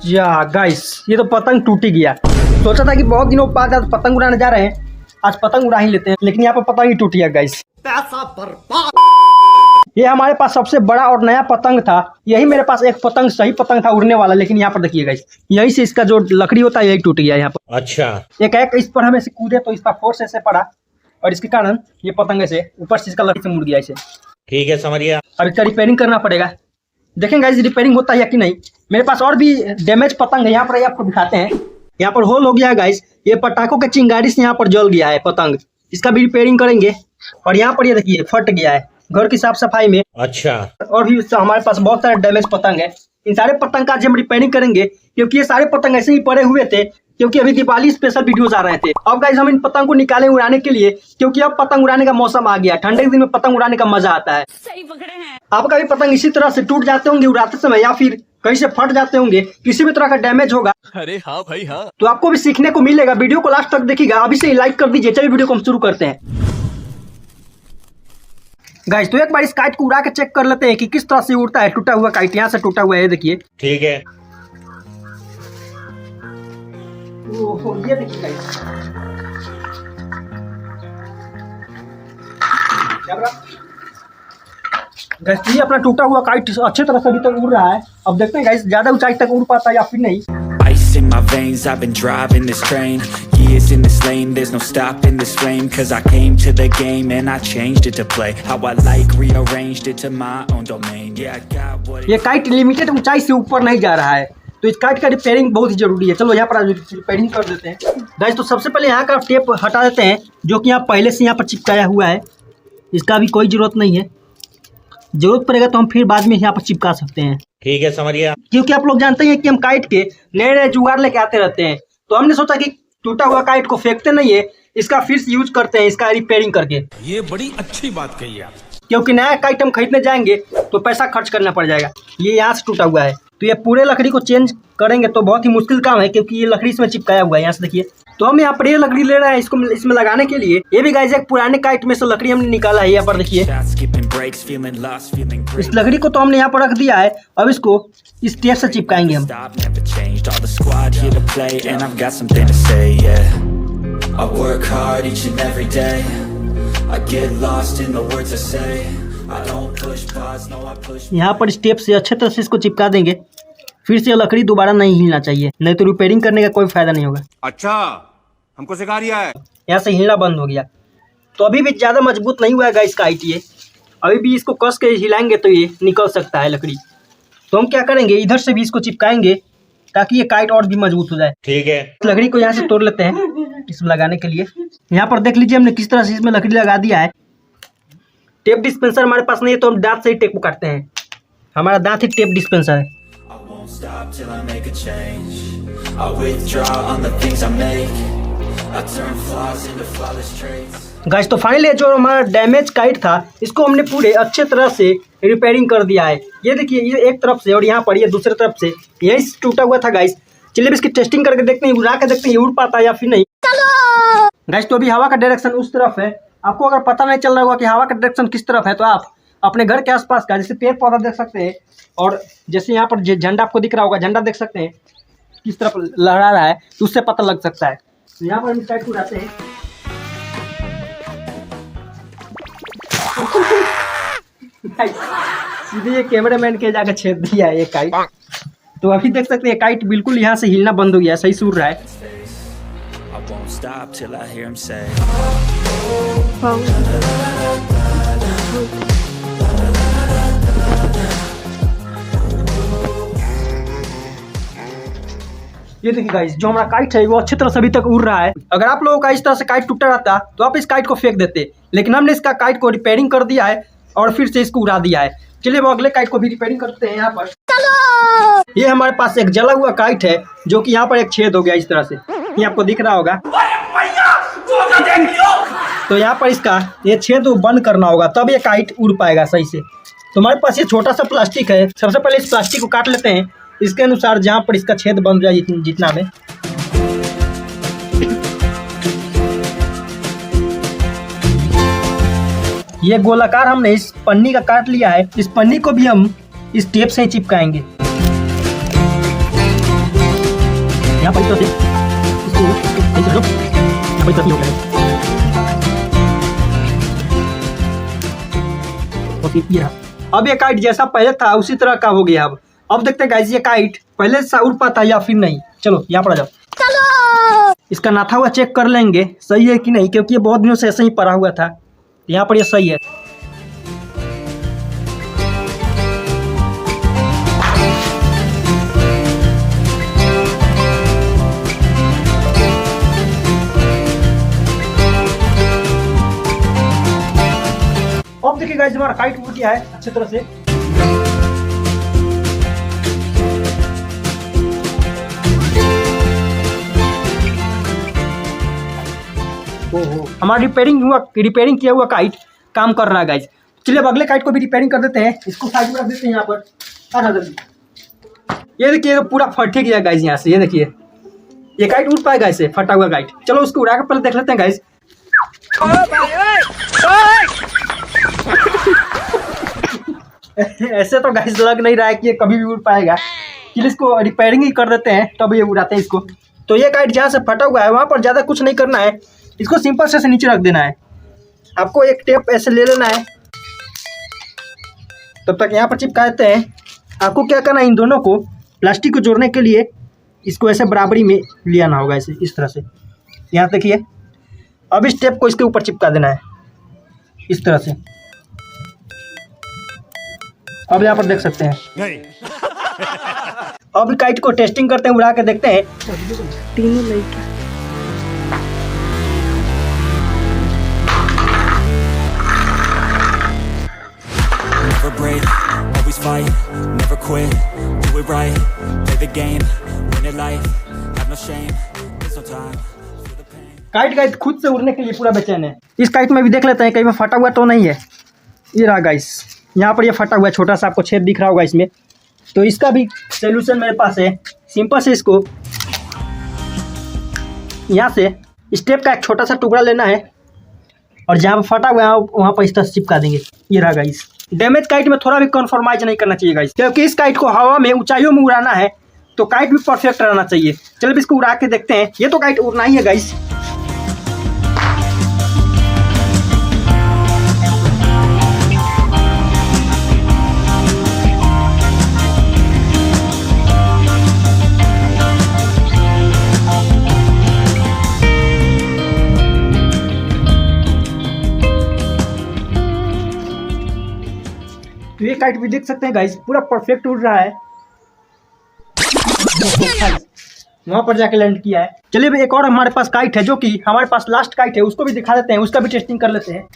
या गाइस, ये तो पतंग टूट ही गया। सोचा था कि बहुत दिनों बाद आज पतंग उड़ाने जा रहे हैं, आज पतंग उड़ा ही लेते हैं, लेकिन यहाँ पर पतंग ही टूट गया गाइस। पैसा बर्बाद। ये हमारे पास सबसे बड़ा और नया पतंग था। यही मेरे पास एक पतंग, सही पतंग था उड़ने वाला, लेकिन यहाँ पर देखिए गाइस, यही से इसका जो लकड़ी होता है यही टूट गया यहाँ पर। अच्छा, एक इस पर हम ऐसे कूदे तो इसका फोर्स ऐसे पड़ा और इसके कारण ये पतंग ऐसे ऊपर से इसका लकड़ी से मुड़ गया ऐसे। ठीक है, समझ गया। अब इसका रिपेयरिंग करना पड़ेगा। देखेंगे गाइस रिपेयरिंग होता है या कि नहीं। मेरे पास और भी डैमेज पतंग है, यहाँ पर आपको दिखाते हैं। यहाँ पर होल हो गया है गाइस, ये पटाखों के चिंगारी से यहाँ पर जल गया है पतंग, इसका भी रिपेयरिंग करेंगे। और यहाँ पर ये देखिए फट गया है घर की साफ सफाई में। अच्छा, और भी हमारे पास बहुत सारे डैमेज पतंग है। इन सारे पतंग का आज हम रिपेयरिंग करेंगे, क्योंकि ये सारे पतंग ऐसे ही पड़े हुए थे, क्योंकि अभी दिवाली स्पेशल वीडियोस आ रहे थे। अब गाइस हम इन पतंग को निकाले उड़ाने के लिए, क्योंकि अब पतंग उड़ाने का मौसम आ गया। ठंडे के दिन में पतंग उड़ाने का मजा आता है। सही पकड़े हैं। आपका भी पतंग इसी तरह से टूट जाते होंगे उड़ाते समय, या फिर कहीं से फट जाते होंगे, किसी भी तरह का डैमेज होगा। अरे हाँ भाई हाँ, तो आपको भी सीखने को मिलेगा। वीडियो को लास्ट तक देखिएगा। अभी से लाइक कर दीजिए। चलिए वीडियो को हम शुरू करते हैं गाइस। तो एक बार इस काइट को उड़ा के चेक कर लेते हैं कि किस तरह से उड़ता है। टूटा हुआ काइट यहाँ से टूटा हुआ है, देखिए। ठीक है, ओहो ये देखिए गाइस, गाइस ये अपना टूटा हुआ काइट अच्छे तरह से अभी तक उड़ रहा है। अब देखते हैं गाइस ज्यादा ऊंचाई तक उड़ पाता है या फिर नहीं। Ice in my veins, I've been driving this train. Years in this lane, there's no stopping this flame. Cause I came to the game and I changed it to play how I like, rearranged it to my own domain. Yeah, I got what it... ये kite limited ऊंचाई से ऊपर नहीं जा रहा है, तो इस काइट का रिपेयरिंग बहुत ही जरूरी है। चलो यहाँ पर रिपेयरिंग कर देते हैं गाइस। तो सबसे पहले यहाँ का टेप हटा देते हैं, जो कि यहाँ पहले से यहाँ पर चिपकाया हुआ है। इसका भी कोई जरूरत नहीं है, जरूरत पड़ेगा तो हम फिर बाद में यहाँ पर चिपका सकते हैं। ठीक है, समझ गया। क्योंकि आप लोग जानते हैं कि हम काइट के नए नए जुगाड़ लेके आते रहते हैं, तो हमने सोचा कि टूटा हुआ काइट को फेंकते नहीं है, इसका फिर से यूज करते हैं, इसका रिपेयरिंग करके। ये बड़ी अच्छी बात कही आप, क्योंकि नया काइट हम खरीदने जाएंगे तो पैसा खर्च करना पड़ जाएगा। ये यहाँ से टूटा हुआ है, तो ये पूरे लकड़ी को चेंज करेंगे तो बहुत ही मुश्किल काम है, क्योंकि ये लकड़ी इसमें चिपकाया हुआ है। यहाँ से देखिए, तो हम यहाँ पर ये लकड़ी ले रहे हैं इसको इसमें लगाने के लिए। ये भी गाइस एक पुराने काइट में से लकड़ी हमने निकाला है। यहाँ पर देखिए, इस लकड़ी को तो हमने यहाँ पर रख दिया है। अब इसको इस टेप से चिपकाएंगे हम। यहाँ पर इस टेप से अच्छे तरह से इसको चिपका देंगे। फिर से लकड़ी दोबारा नहीं हिलना चाहिए, नहीं तो रिपेयरिंग करने का कोई फायदा नहीं होगा। अच्छा, हमको सिखा रिया है। यहाँ से हिलना बंद हो गया, तो अभी भी ज्यादा मजबूत नहीं हुआ है गाइस काइट। ये अभी भी इसको कस के हिलाएंगे तो ये निकल सकता है लकड़ी। तो हम क्या करेंगे, इधर से भी इसको चिपकाएंगे ताकि ये काइट और भी मजबूत हो जाए। ठीक है, लकड़ी को यहाँ से तोड़ लेते हैं इसमें लगाने के लिए। यहाँ पर देख लीजिए हमने किस तरह से इसमें लकड़ी लगा दिया है। टेप डिस्पेंसर हमारे पास नहीं है, तो हम दांत से ही टेप को काटते हैं। हमारा दांत ही टेप डिस्पेंसर है। Stop till I make a change. I withdraw on the things I make. I turn flaws into flawless traits. Guys, तो फाइनली जो हमारा डैमेज काइट था, इसको हमने पूरे अच्छे तरह से रिपेयरिंग कर दिया है। ये देखिए, ये एक तरफ से और यहाँ पर ये दूसरे तरफ से यही टूटा हुआ था गाइस। चलिए इसकी टेस्टिंग करके देखते हैं, उड़ा के देखते हैं ये उड़ पाता है या फिर नहीं। गाइस, तो अभी हवा का डायरेक्शन उस तरफ है। आपको अगर पता नहीं चल रहा होगा कि हवा का डायरेक्शन किस तरफ है, तो आप अपने घर के आसपास का जैसे पेड़ पौधा देख सकते हैं, और जैसे यहाँ पर झंडा आपको दिख रहा होगा, झंडा देख सकते हैं किस तरफ लहरा रहा है, तो उससे पता लग सकता है। तो यहाँ पर हम काइट को उड़ाते हैं। सीधे ये कैमरामैन के जाकर छेद दिया है ये काइट। तो अभी देख सकते हैं काइट बिल्कुल यहाँ से हिलना बंद हो गया, सही से उड़ रहा है। ये देखिए गाइस, जो हमारा काइट है वो अच्छी तरह से अभी तक उड़ रहा है। अगर आप लोगों का इस तरह से काइट टूटा रहता तो आप इस काइट को फेंक देते, लेकिन हमने इसका काइट को रिपेयरिंग कर दिया है और फिर से इसको उड़ा दिया है। चलिए वो अगले काइट को भी रिपेयरिंग करते हैं। यहाँ पर ये हमारे पास एक जला हुआ काइट है, जो कि यहाँ पर एक छेद हो गया इस तरह से, ये आपको दिख रहा होगा। तो यहाँ पर इसका ये छेद बंद करना होगा, तब ये काइट उड़ पाएगा सही से। तो हमारे पास ये छोटा सा प्लास्टिक है। सबसे पहले इस प्लास्टिक को काट लेते हैं, इसके अनुसार जहाँ पर इसका छेद बन जाए जितना में। ये गोलाकार हमने इस पन्नी का काट लिया है। इस पन्नी को भी हम इस टेप से ही चिपकाएंगे। यहाँ पर इस तरह से इसको सही से लो, यहाँ पर इस तरह से हो गया। और फिर ये अब ये काइट जैसा पहले था उसी तरह का हो गया। अब देखते हैं गाइस ये काइट पहले से उड़ पाता है या फिर नहीं। चलो यहाँ पर आ जाओ, चलो इसका नाथा हुआ चेक कर लेंगे सही है कि नहीं, क्योंकि ये बहुत दिनों से ऐसे ही पड़ा हुआ था। यहाँ पर ये सही है। अब देखिए गाइस हमारा काइट उड़ गया है अच्छी तरह से। ओहो हमारा रिपेयरिंग किया हुआ काइट काम कर रहा है गाइस। चलिए अब अगले काइट को भी रिपेयरिंग कर देते हैं। इसको साइड में रख देते हैं यहाँ पर। ये देखिए पूरा फटे गया गाइस यहाँ से। ये देखिए ये काइट उड़ पाएगा ऐसे फटा हुआ काइट। चलो उसको उड़ा कर पहले देख लेते हैं गाइस। ऐसे तो गाइस लग नहीं रहा है कि ये कभी भी उड़ पाएगा। चलिए इसको रिपेयरिंग ही कर देते हैं तब ये उड़ाते हैं इसको। तो ये काइट जहाँ से फटा हुआ है वहाँ पर ज़्यादा कुछ नहीं करना है, इसको सिंपल से नीचे रख देना है। आपको एक टेप ऐसे ले लेना है, तब तक यहाँ पर चिपका देते हैं। आपको क्या करना है, इन दोनों को प्लास्टिक को जोड़ने के लिए इसको ऐसे बराबरी में ले आना होगा ऐसे इस तरह से। यहाँ देखिए अब इस टेप को इसके ऊपर चिपका देना है इस तरह से। अब यहाँ पर देख सकते हैं। अब काइट को टेस्टिंग करते हैं, उड़ा के देखते हैं। तीनों लड़का Never break, always fight, never quit, do it right, play the game, win it life, have no shame, there's no time, feel the pain. Kite guys खुद से उड़ने के लिए पूरा बेचैन है। इस काइट में भी देख लेते हैं कहीं में फटा हुआ तो नहीं है। ये रहा गाइस, यहाँ पर ये फटा हुआ है, छोटा सा आपको छेद दिख रहा होगा इसमें। तो इसका भी सोल्यूशन मेरे पास है। सिंपल से इसको यहाँ से स्टेप का एक छोटा सा टुकड़ा लेना है और जहाँ पर फटा हुआ है वहाँ पर इस तरह चिपका देंगे। ये रहा गाइस। डैमेज काइट में थोड़ा भी कॉन्फर्माइज नहीं करना चाहिए गाइस, क्योंकि इस काइट को हवा में ऊंचाइयों में उड़ाना है तो काइट भी परफेक्ट रहना चाहिए। चलो इसको उड़ा के देखते हैं। ये तो काइट उड़ना ही है गाइस। तो ये काइट भी देख सकते हैं गाइस पूरा परफेक्ट उड़ रहा है। वहां पर जाके लैंड किया है। चलिए एक और हमारे पास काइट है जो कि हमारे पास लास्ट काइट है, उसको भी दिखा देते हैं, उसका भी टेस्टिंग कर लेते हैं।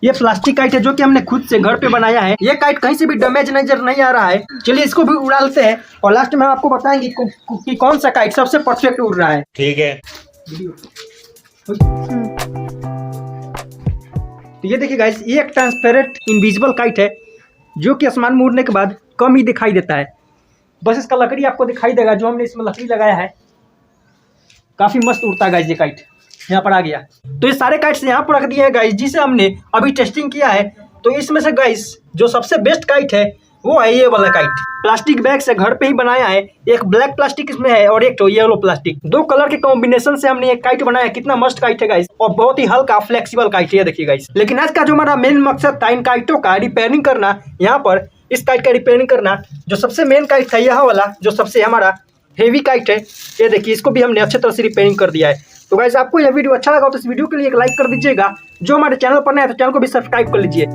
ये प्लास्टिक काइट है जो कि हमने खुद से घर पे बनाया है। ये काइट कहीं से भी डैमेज नजर नहीं आ रहा है। चलिए इसको भी उड़ा लेते हैं और लास्ट में हम आपको बताएंगे कि कौन सा काइट सबसे परफेक्ट उड़ रहा है। ठीक है। तो ये देखिए गाइस ये एक ट्रांसपेरेंट इनविजिबल काइट है जो कि आसमान में उड़ने के बाद कम ही दिखाई देता है। बस इसका लकड़ी आपको दिखाई देगा, जो हमने इसमें लकड़ी लगाया है काफी मस्त उड़ता है गाइस। ये काइट यहाँ पर आ गया। तो ये सारे काइट्स यहाँ पर रख दिए हैं गाइस जिसे हमने अभी टेस्टिंग किया है। तो इसमें से गाइस जो सबसे बेस्ट काइट है वो है ये वाला काइट। प्लास्टिक बैग से घर पे ही बनाया है। एक ब्लैक प्लास्टिक इसमें है और एक तो येलो प्लास्टिक, दो कलर के कॉम्बिनेशन से हमने एक काइट बनाया है। कितना मस्त काइट है गाइस और बहुत ही हल्का फ्लेक्सिबल काइट है, देखिए गाइस। लेकिन आज का जो हमारा मेन मकसद था इन काइटों का रिपेयरिंग करना, यहाँ पर इस काइट का रिपेयरिंग करना। जो सबसे मेन काइट था यह वाला जो सबसे हमारा हेवी काइट है, ये देखिए इसको भी हमने अच्छे तरह से रिपेयरिंग कर दिया है। तो गाइस आपको यह वीडियो अच्छा लगा तो इस वीडियो के लिए एक लाइक कर दीजिएगा। जो हमारे चैनल पर नया है तो चैनल को भी सब्सक्राइब कर लीजिए।